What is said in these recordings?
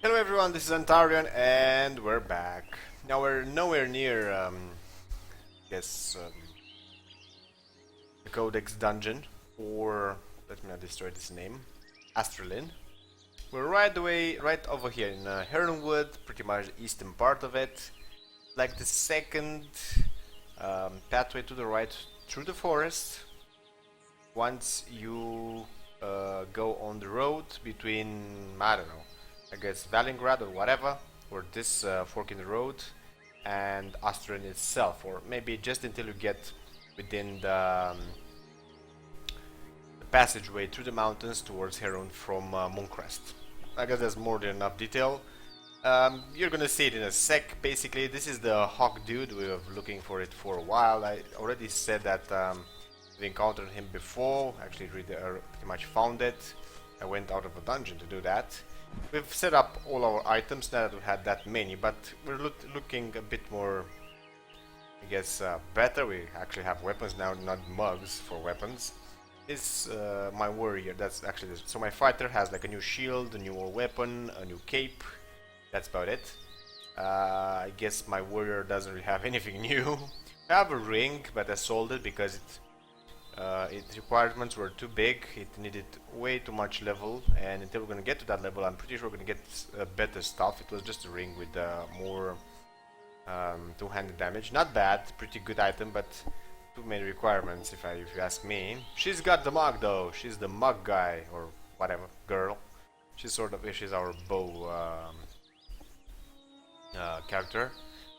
Hello everyone, this is Antharion and we're back. Now we're nowhere near, guess, the Codex dungeon, or, let me not destroy this name, Astralin. We're right over here in Heronwood, pretty much the eastern part of it. Like the second pathway to the right through the forest. Once you go on the road between, I don't know, I guess Valingrad or whatever, or this fork in the road, and Astralin itself, or maybe just until you get within the passageway through the mountains towards Heron from Mooncrest. I guess there's more than enough detail. You're gonna see it in a sec. Basically, this is the hawk dude. We were looking for it for a while. I already said that we encountered him before. Actually, pretty much found it. I went out of a dungeon to do that. We've set up all our items now that we had that many, but we're looking a bit more, I guess, better. We actually have weapons now, not mugs for weapons. Is my warrior. That's actually this. So my fighter has like a new shield, a new weapon, a new cape. That's about it. I guess my warrior doesn't really have anything new. I have a ring, but I sold it because its requirements were too big. It needed way too much level, and until we're gonna get to that level, I'm pretty sure we're gonna get better stuff. It was just a ring with more two-handed damage. Not bad, pretty good item, but too many requirements if you ask me. She's got the mug though. She's the mug guy or whatever girl. She's our bow character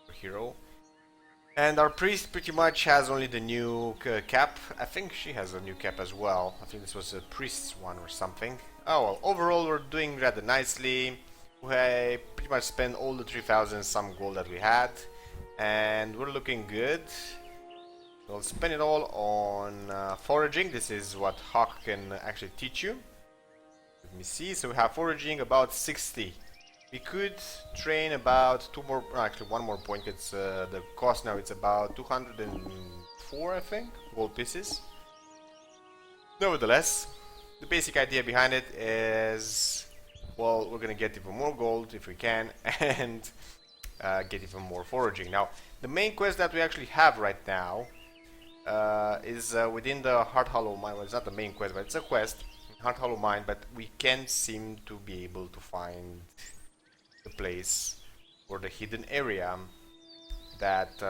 or hero. And our priest pretty much has only the new cap. I think she has a new cap as well. I think this was a priest's one or something. Oh well, overall we're doing rather nicely. We pretty much spent all the 3,000 some gold that we had. And we're looking good. We'll spend it all on foraging. This is what Hawk can actually teach you. Let me see. So we have foraging about 60. We could train about one more point. It's the cost now. It's about 204, I think, gold pieces. Nevertheless, the basic idea behind it is, well, we're gonna get even more gold if we can, and get even more foraging. Now, the main quest that we actually have right now is within the Heart Hollow Mine. Well, it's not the main quest, but it's a quest, Heart Hollow Mine. But we can't seem to be able to find the place or the hidden area that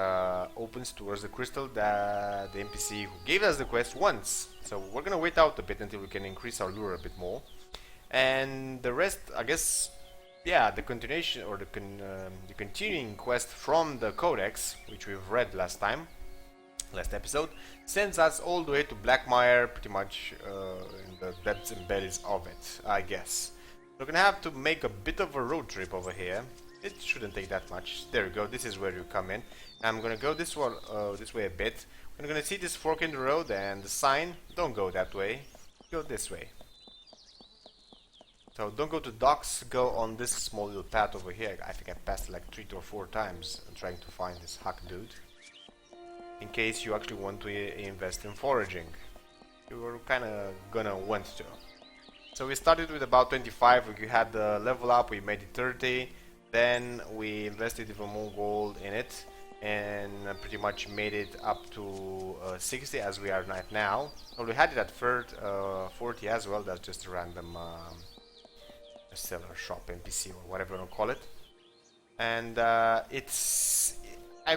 opens towards the crystal that the NPC who gave us the quest wants. So we're gonna wait out a bit until we can increase our lure a bit more, and the rest, I guess, yeah, the continuation or the continuing quest from the Codex, which we've read last episode, sends us all the way to Blackmire, pretty much in the depths and bellies of it, I guess. We're gonna have to make a bit of a road trip over here. It shouldn't take that much. There we go. This is where you come in. I'm gonna go this way a bit. We're gonna see this fork in the road and the sign. Don't go that way. Go this way. So don't go to docks. Go on this small little path over here. I think I passed it like 3 or 4 times trying to find this hack dude. In case you actually want to invest in foraging, you were kind of gonna want to. So we started with about 25, we had the level up, we made it 30, then we invested even more gold in it, and pretty much made it up to 60 as we are right now. Well, we had it at 40 as well. That's just a random seller shop NPC or whatever you want to call it. And I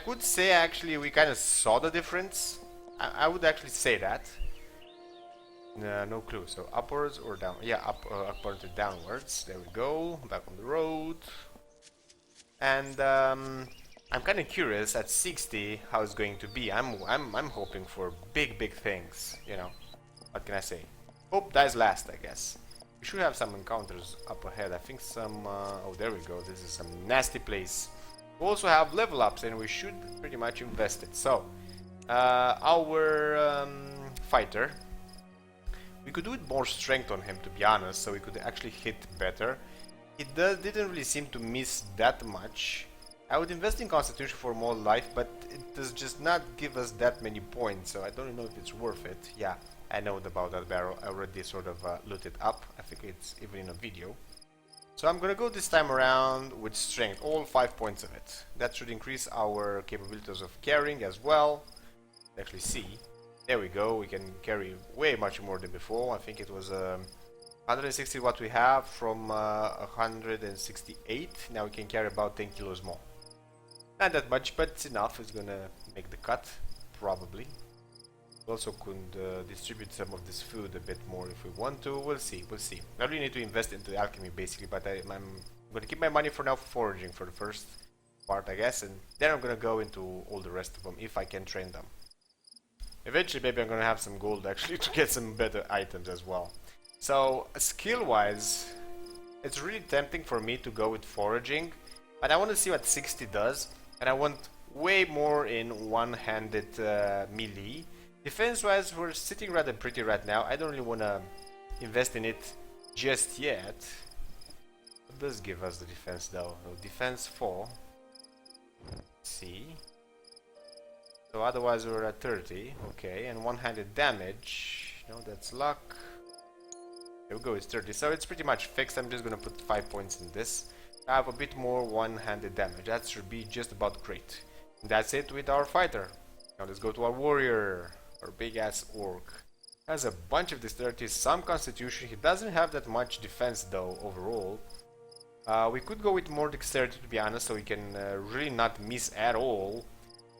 could say actually we kind of saw the difference. I would actually say that. No clue. So upwards or down? Yeah, upwards and downwards. There we go. Back on the road. And I'm kind of curious at 60 how it's going to be. I'm hoping for big things. You know, what can I say? Hope dies last, I guess. We should have some encounters up ahead. I think some. Oh, there we go. This is some nasty place. We also have level ups, and we should pretty much invest it. So our fighter. We could do it more strength on him, to be honest, so we could actually hit better. It didn't really seem to miss that much. I would invest in Constitution for more life, but it does just not give us that many points, so I don't know if it's worth it. Yeah, I know about that barrel. I already sort of looked it up. I think it's even in a video. So I'm gonna go this time around with strength, all 5 points of it. That should increase our capabilities of carrying as well. Actually see. There we go, we can carry way much more than before. I think it was 160 what we have from 168. Now we can carry about 10 kilos more. Not that much, but it's enough. It's gonna make the cut, probably. We also could distribute some of this food a bit more if we want to. We'll see, we'll see. I really need to invest into alchemy basically, but I'm gonna keep my money for now for foraging for the first part, I guess, and then I'm gonna go into all the rest of them if I can train them. Eventually, maybe I'm gonna have some gold actually to get some better items as well. So, skill-wise, it's really tempting for me to go with foraging, but I want to see what 60 does, and I want way more in one-handed melee. Defense-wise, we're sitting rather pretty right now. I don't really want to invest in it just yet. What does give us the defense though? No, defense 4. Let's see. So otherwise we're at 30. Okay, and one-handed damage. No, that's luck. There we go, it's 30. So it's pretty much fixed. I'm just gonna put 5 points in this. I have a bit more one-handed damage. That should be just about great. And that's it with our fighter. Now let's go to our warrior. Our big ass orc. Has a bunch of dexterity, some constitution. He doesn't have that much defense though overall. We could go with more dexterity to be honest, so we can really not miss at all,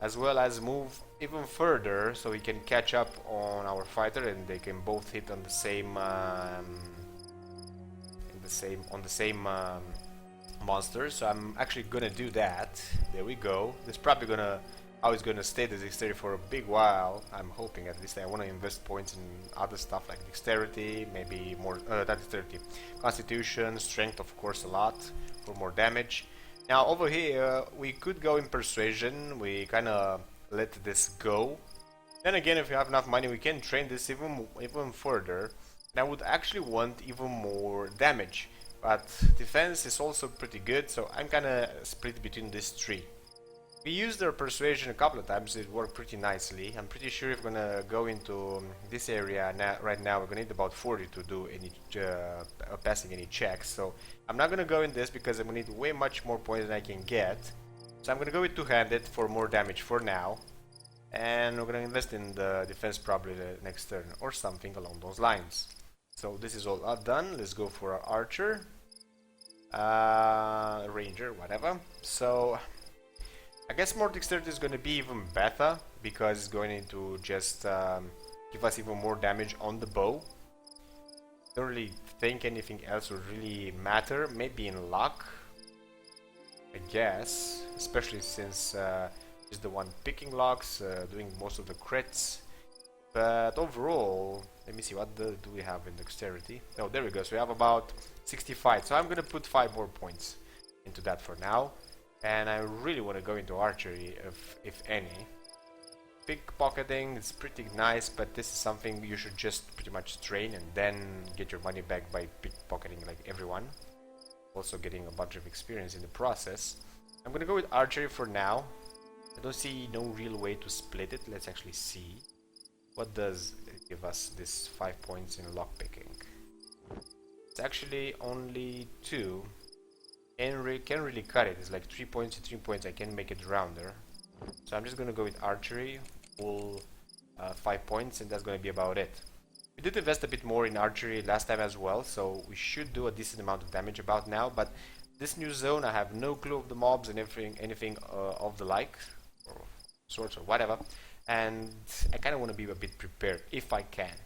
as well as move even further so we can catch up on our fighter and they can both hit on the same monster. So I'm actually gonna do that. There we go. This probably gonna always gonna stay the dexterity for a big while. I'm hoping at least. I want to invest points in other stuff like dexterity, maybe more not dexterity, constitution, strength of course a lot for more damage. Now over here we could go in persuasion. We kind of let this go. Then again, if we have enough money we can train this even further. And I would actually want even more damage, but defense is also pretty good, so I'm kind of split between these three. We used our persuasion a couple of times, it worked pretty nicely. I'm pretty sure if we're gonna go into this area right now, we're gonna need about 40 to do any passing any checks. So I'm not gonna go in this because I'm gonna need way much more points than I can get. So I'm gonna go with two-handed for more damage for now. And we're gonna invest in the defense probably the next turn or something along those lines. So this is all done. Let's go for our archer. Ranger, whatever. So I guess more dexterity is going to be even better because it's going to just give us even more damage on the bow. Don't really think anything else would really matter. Maybe in luck, I guess, especially since he's the one picking locks, doing most of the crits. But overall, let me see, what do we have in dexterity? Oh, there we go. So we have about 65. So I'm going to put 5 more points into that for now. And I really want to go into archery, if any. Pickpocketing is pretty nice, but this is something you should just pretty much train and then get your money back by pickpocketing like everyone. Also getting a bunch of experience in the process. I'm gonna go with archery for now. I don't see no real way to split it. Let's actually see. What does it give us this 5 points in lockpicking? It's actually only 2. And can really cut it. It's like 3 points to 3 points. I can make it rounder. So I'm just gonna go with archery, full 5 points, and that's gonna be about it. We did invest a bit more in archery last time as well, so we should do a decent amount of damage about now. But this new zone, I have no clue of the mobs and anything of the like, or sorts or whatever. And I kind of want to be a bit prepared if I can.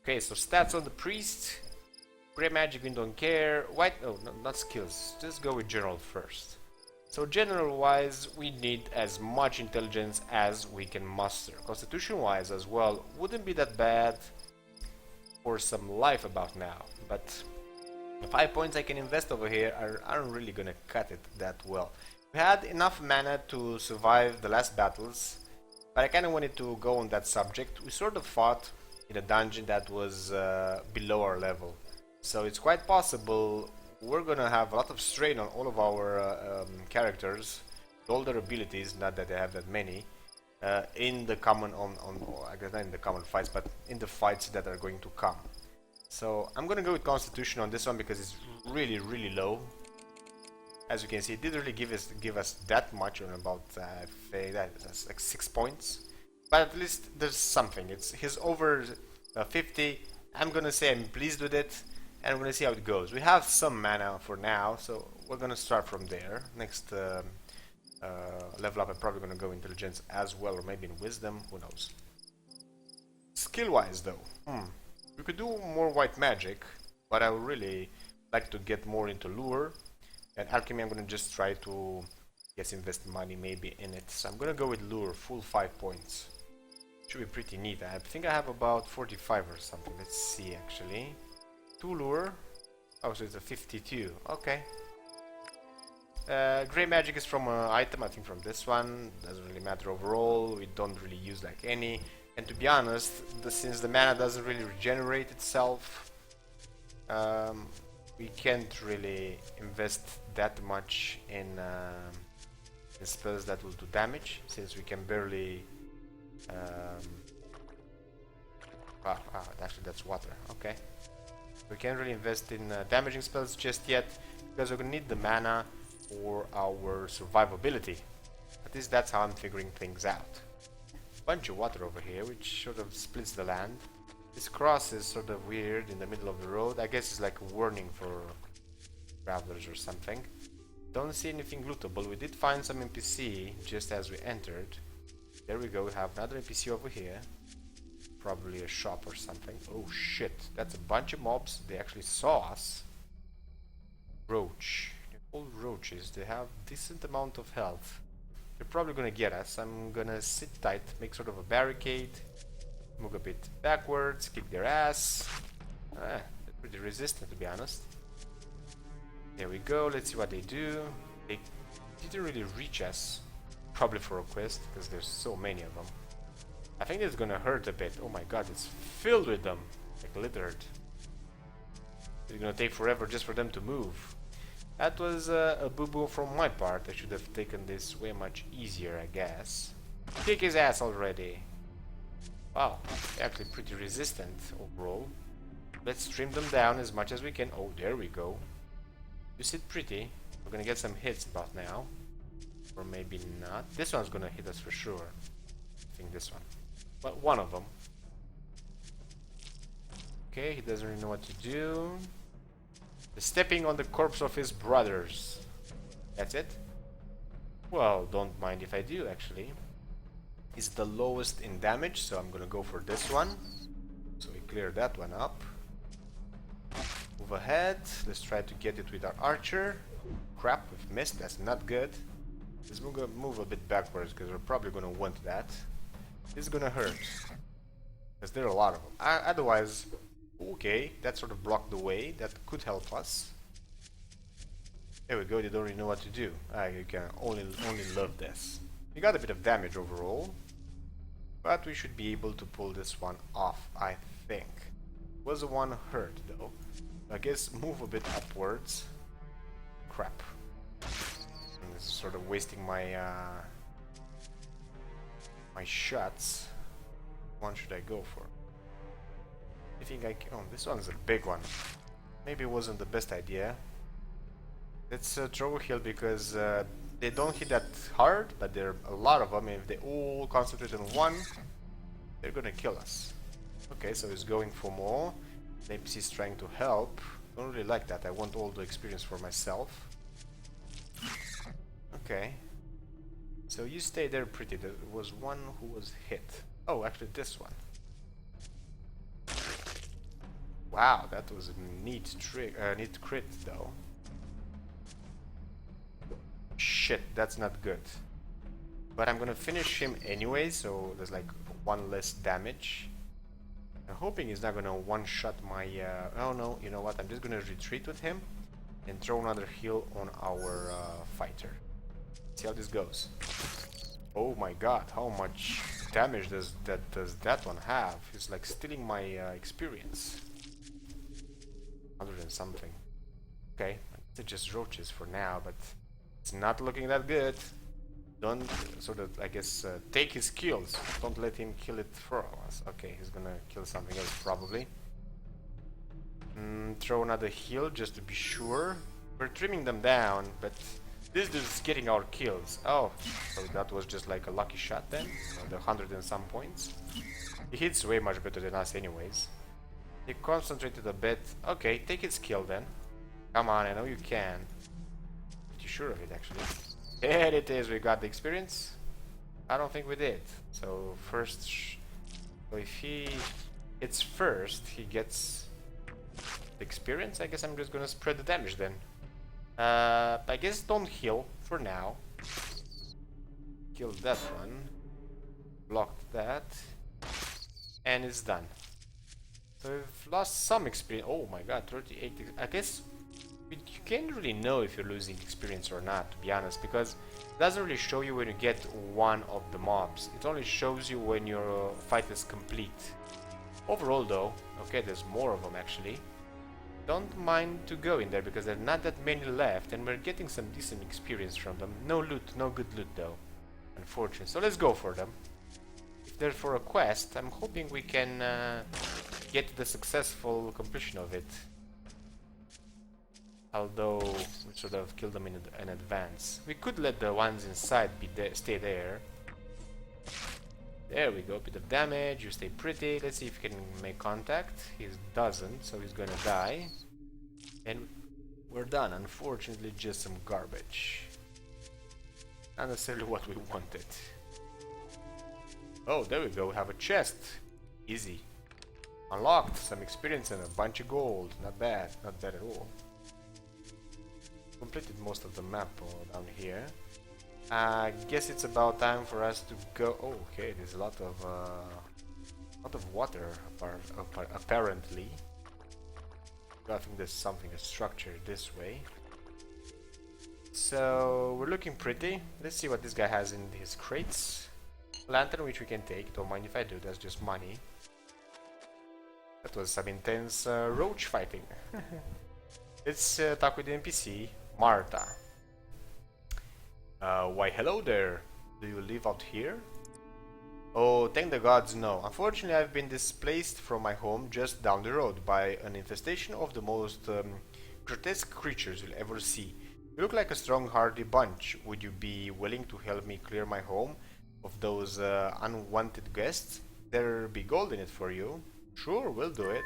Okay, so stats on the priest. Grey magic, we don't care. White, oh, no, not skills. Just go with general first. So general wise, we need as much intelligence as we can muster. Constitution wise as well, wouldn't be that bad for some life about now. But the 5 points I can invest over here aren't really gonna cut it that well. We had enough mana to survive the last battles, but I kind of wanted to go on that subject. We sort of fought in a dungeon that was below our level. So it's quite possible we're gonna have a lot of strain on all of our characters, all their abilities, not that they have that many, in the common I guess not in the common fights, but in the fights that are going to come. So I'm gonna go with Constitution on this one because it's really, really low. As you can see, it didn't really give us that much, on about that's like 6 points. But at least there's something. He's over 50. I'm gonna say I'm pleased with it, and we're gonna see how it goes. We have some mana for now, so we're gonna start from there. Next level up, I'm probably gonna go Intelligence as well, or maybe in Wisdom. Who knows? Skill-wise, though, we could do more white magic, but I would really like to get more into Lure. And Alchemy, I'm gonna just try to, yes, invest money maybe in it. So I'm gonna go with Lure, full 5 points. Should be pretty neat. I think I have about 45 or something. Let's see, actually. 2 Lure. Oh, so it's a 52. Okay. Grey magic is from an item, I think from this one. Doesn't really matter overall. We don't really use like any. And to be honest, since the mana doesn't really regenerate itself, we can't really invest that much in spells that will do damage, since we can barely... actually that's water, okay. We can't really invest in damaging spells just yet, because we're gonna need the mana for our survivability. At least that's how I'm figuring things out. Bunch of water over here, which sort of splits the land. This cross is sort of weird in the middle of the road. I guess it's like a warning for travelers or something. Don't see anything lootable. We did find some NPC just as we entered. There we go, we have another NPC over here. Probably a shop or something. Oh shit, that's a bunch of mobs. They actually saw us. Roach. All roaches, they have decent amount of health. They're probably gonna get us. I'm gonna sit tight, make sort of a barricade, move a bit backwards, kick their ass. They're pretty resistant, to be honest. There we go, let's see what they do. They didn't really reach us, probably for a quest, because there's so many of them. I think it's gonna hurt a bit. Oh my god, it's filled with them, like littered. It's gonna take forever just for them to move. That was a boo-boo from my part. I should have taken this way much easier, I guess. Kick his ass already. Wow, actually pretty resistant overall. Let's trim them down as much as we can. Oh, there we go. You sit pretty. We're gonna get some hits about now. Or maybe not. This one's gonna hit us for sure. I think this one. But one of them. Okay, he doesn't really know what to do. Stepping on the corpse of his brothers. That's it? Well, don't mind if I do, actually. It's the lowest in damage, so I'm gonna go for this one. So we clear that one up. Move ahead. Let's try to get it with our archer. Crap, we've missed. That's not good. Let's move a bit backwards, because we're probably gonna want that. This is gonna hurt, because there are a lot of them. Otherwise... Okay, that sort of blocked the way. That could help us. There we go, they don't really know what to do. You can only love this. We got a bit of damage overall, but we should be able to pull this one off, I think. Was the one hurt, though? I guess move a bit upwards. Crap. And this is sort of wasting my my shots. Which one should I go for? I think I can... Oh, this one's a big one. Maybe it wasn't the best idea. Let's throw a heal, because they don't hit that hard, but there are a lot of them. If they all concentrate on one, they're gonna kill us. Okay, so he's going for more. The NPC is trying to help. Don't really like that. I want all the experience for myself. Okay. So you stay there pretty. There was one who was hit. Oh, actually this one. Wow, that was a neat neat crit though. Shit, that's not good. But I'm gonna finish him anyway, so there's like one less damage. I'm hoping he's not gonna one-shot my... oh no, you know what, I'm just gonna retreat with him and throw another heal on our fighter. See how this goes. Oh my god, how much damage does that one have? He's like stealing my experience. 100 and something. Okay, it's just roaches for now, but it's not looking that good. Don't sort of, I guess, take his kills. Don't let him kill it for us. Okay, he's gonna kill something else probably. Throw another heal just to be sure. We're trimming them down, but this dude is getting our kills. Oh, so that was just like a lucky shot then? The 100 and some points. He hits way much better than us anyways. He concentrated a bit. Okay, take his kill then. Come on, I know you can. Pretty sure of it actually. There it is, we got the experience. I don't think we did. So first, so if he hits first, he gets the experience. I guess I'm just gonna spread the damage then. I guess don't heal for now. Kill that one. Blocked that. And it's done. So we've lost some experience. Oh my god, 38. I guess you can't really know if you're losing experience or not, to be honest, because it doesn't really show you when you get one of the mobs. It only shows you when your fight is complete. Overall though, okay, there's more of them actually. Don't mind to go in there because there are not that many left and we're getting some decent experience from them. No loot, no good loot though, unfortunately. So let's go for them. If they're for a quest, I'm hoping we can get the successful completion of it. Although we sort of killed them in advance. We could let the ones inside be there, stay there. There we go, bit of damage, you stay pretty. Let's see if he can make contact. He doesn't, so he's gonna die. And we're done. Unfortunately, just some garbage. Not necessarily what we wanted. Oh, there we go, we have a chest. Easy. Unlocked, some experience and a bunch of gold. Not bad, not bad at all. Completed most of the map down here. I guess it's about time for us to go. Oh, okay, there's a lot of water apparently. I think there's something, a structure this way. So we're looking pretty. Let's see what this guy has in his crates. Lantern, which we can take. Don't mind if I do. That's just money. That was some intense roach fighting. Let's talk with the NPC, Marta. Why hello there. Do you live out here? Oh, thank the gods, no. Unfortunately, I've been displaced from my home just down the road by an infestation of the most grotesque creatures you'll ever see. You look like a strong, hardy bunch. Would you be willing to help me clear my home of those unwanted guests? There'll be gold in it for you. Sure, we'll do it.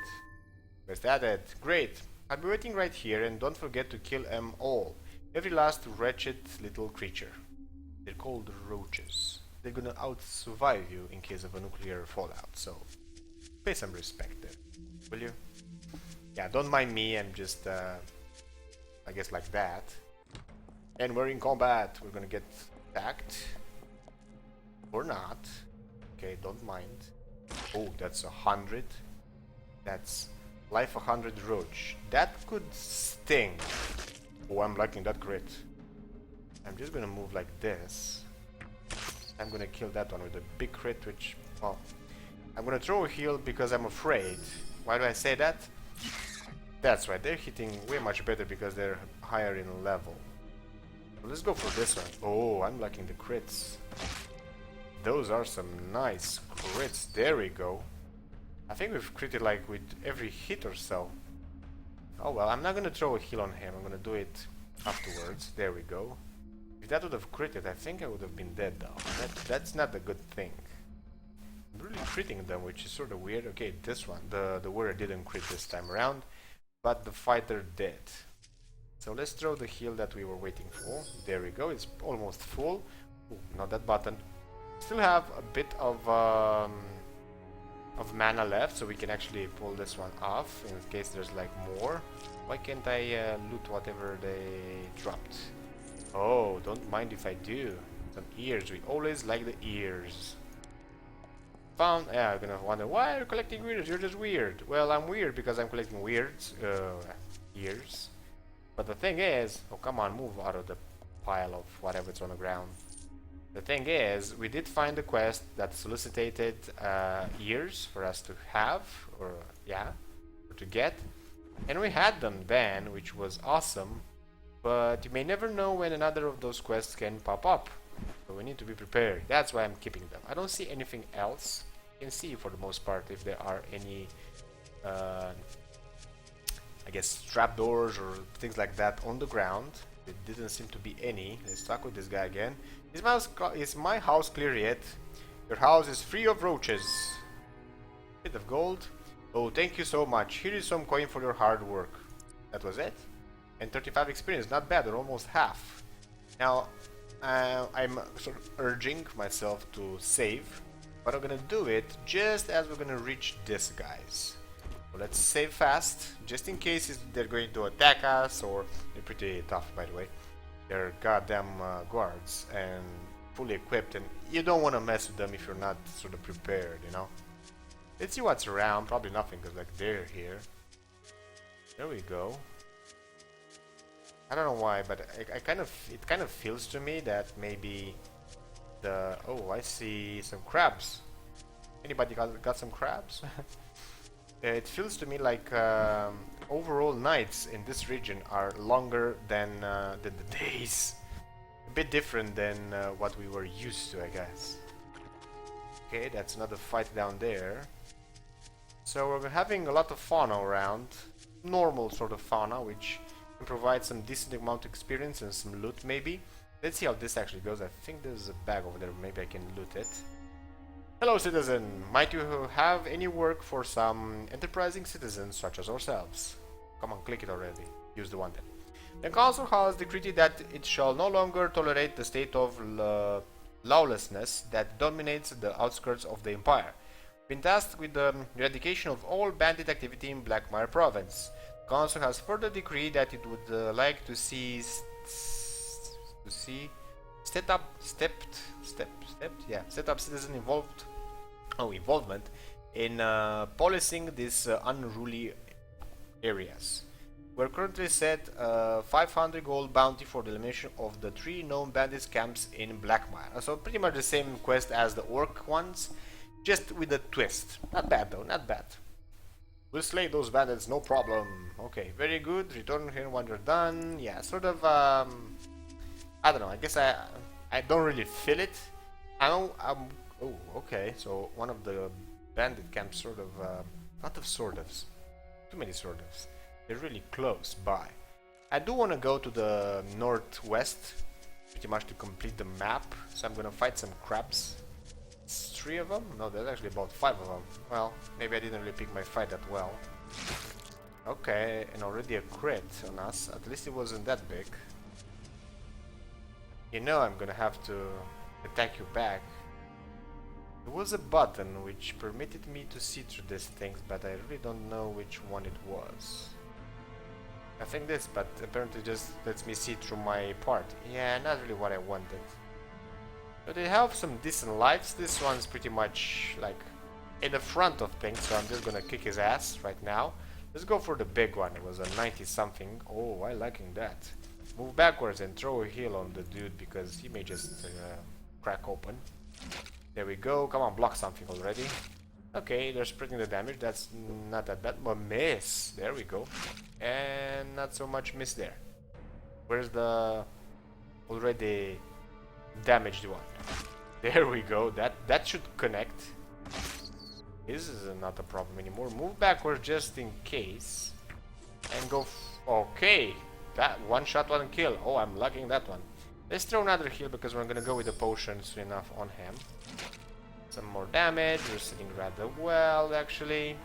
Quest added. Great. I'll be waiting right here, and don't forget to kill them all. Every last wretched little creature. They're called roaches. They're gonna out-survive you in case of a nuclear fallout, so pay some respect there, will you? Yeah, don't mind me, I'm just, I guess like that. And we're in combat, we're gonna get attacked. Or not. Okay, don't mind. Oh, that's 100. That's life 100 roach. That could sting. Oh, I'm liking that crit. I'm just gonna move like this. I'm gonna kill that one with a big crit, which, well, I'm gonna throw a heal because I'm afraid. Why do I say that? That's right, they're hitting way much better because they're higher in level. So let's go for this one. Oh, I'm liking the crits. Those are some nice crits. There we go. I think we've critted like with every hit or so. Oh well, I'm not gonna throw a heal on him. I'm gonna do it afterwards. There we go. If that would have critted, I think I would have been dead though. That's not a good thing. I'm really critting them, which is sort of weird. Okay, this one, the warrior didn't crit this time around, but the fighter did. So let's throw the heal that we were waiting for. There we go, it's almost full. Ooh, not that button. Still have a bit of mana left, so we can actually pull this one off in case there's like more. Why can't I loot whatever they dropped? Oh, don't mind if I do. Some ears. We always like the ears. Found. Yeah, I'm gonna wonder why are you collecting ears? You're just weird. Well, I'm weird because I'm collecting weirds. Ears. But the thing is, oh come on, move out of the pile of whatever's on the ground. The thing is, we did find a quest that solicited ears for us to have, or yeah, or to get, and we had them then, which was awesome. But you may never know when another of those quests can pop up, so we need to be prepared. That's why I'm keeping them. I don't see anything else. You can see for the most part if there are any I guess trapdoors or things like that on the ground. There didn't seem to be any. Let's talk with this guy again. Is my house clear yet? Your house is free of roaches. Bit of gold. Oh, thank you so much. Here is some coin for your hard work. That was it? And 35 experience, not bad, or almost half. Now, I'm sort of urging myself to save, but I'm gonna do it just as we're gonna reach this guys. So let's save fast, just in case they're going to attack us, or they're pretty tough, by the way. They're goddamn guards and fully equipped, and you don't want to mess with them if you're not sort of prepared, you know. Let's see what's around. Probably nothing, because like they're here. There we go. I don't know why, but it kind of feels to me that maybe the I see some crabs. Anybody got some crabs? It feels to me like overall nights in this region are longer than the days. A bit different than what we were used to, I guess. Okay, that's another fight down there. So we're having a lot of fauna around. Normal sort of fauna, which can provide some decent amount of experience and some loot maybe. Let's see how this actually goes. I think there's a bag over there. Maybe I can loot it. Hello, citizen. Might you have any work for some enterprising citizens such as ourselves? Come on, click it already. Use the one then. The council has decreed that it shall no longer tolerate the state of lawlessness that dominates the outskirts of the empire. Been tasked with the eradication of all bandit activity in Blackmire province. The council has further decreed that it would like to see set up citizen involvement in policing these unruly areas. We're currently set 500 gold bounty for the elimination of the 3 known bandits camps in Blackmire. So pretty much the same quest as the orc ones, just with a twist. Not bad though, not bad. We'll slay those bandits, no problem. Okay, very good. Return here when you're done. Yeah, sort of, I don't know, I guess I don't really feel it. Oh, okay, so one of the bandit camps sort of, not of sort ofs. Too many sort ofs. They're really close by. I do want to go to the northwest, pretty much to complete the map. So I'm gonna fight some crabs. It's 3 of them? No, there's actually about 5 of them. Well, maybe I didn't really pick my fight that well. Okay, and already a crit on us. At least it wasn't that big. You know I'm gonna have to attack you back. There was a button which permitted me to see through these things, but I really don't know which one it was. I think this, but apparently just lets me see through my part. Yeah, not really what I wanted. But they have some decent lives. This one's pretty much like in the front of things, so I'm just gonna kick his ass right now. Let's go for the big one. It was a 90 something. Oh, I liking that. Move backwards and throw a heal on the dude because he may just crack open. There we go. Come on, block something already. Okay, they're spreading the damage. That's not that bad. But miss. There we go. And not so much miss there. Where's the already damaged one? There we go. That should connect. This is not a problem anymore. Move backwards just in case. And go. Okay. That one shot, one kill. Oh, I'm liking that one. Let's throw another heal because we're gonna go with the potion soon enough on him. Some more damage. We're sitting rather well, actually.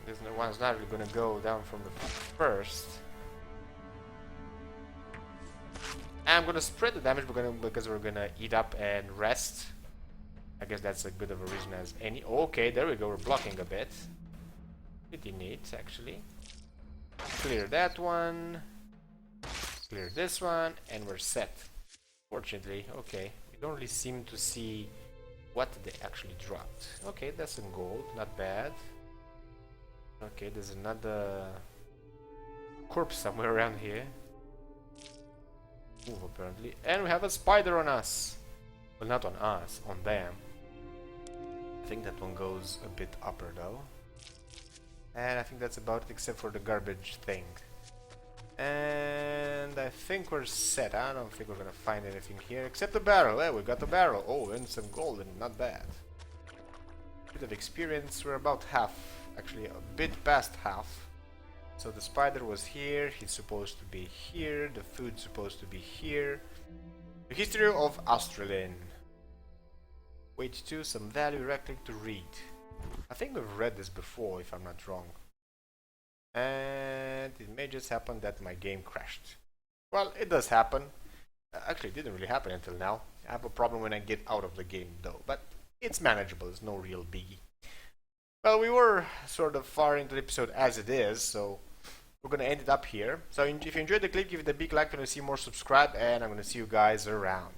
This one's not really gonna go down from the first. I'm gonna spread the damage because we're gonna eat up and rest. I guess that's as good of a reason as any. Okay, there we go. We're blocking a bit. Pretty neat, actually. Clear that one. Clear this one, and we're set. Fortunately, okay. We don't really seem to see what they actually dropped. Okay, that's some gold, not bad. Okay, there's another corpse somewhere around here. Move apparently. And we have a spider on us. Well, not on us, on them. I think that one goes a bit upper though. And I think that's about it except for the garbage thing. And I think we're set. I don't think we're gonna find anything here except the barrel. Hey, we got the barrel. Oh, and some gold, and not bad. Bit of experience. We're about half actually a bit past half. So the spider was here, he's supposed to be here, the food's supposed to be here. The history of Australian. Wait 2, some value, right click to read. I think we've read this before if I'm not wrong. And it may just happen that my game crashed. Well, it does happen. Actually, it didn't really happen until now. I have a problem when I get out of the game though, but it's manageable, it's no real biggie. Well, we were sort of far into the episode as it is, so we're gonna end it up here. So if you enjoyed the clip, give it a big like, and to see more, subscribe, and I'm gonna see you guys around.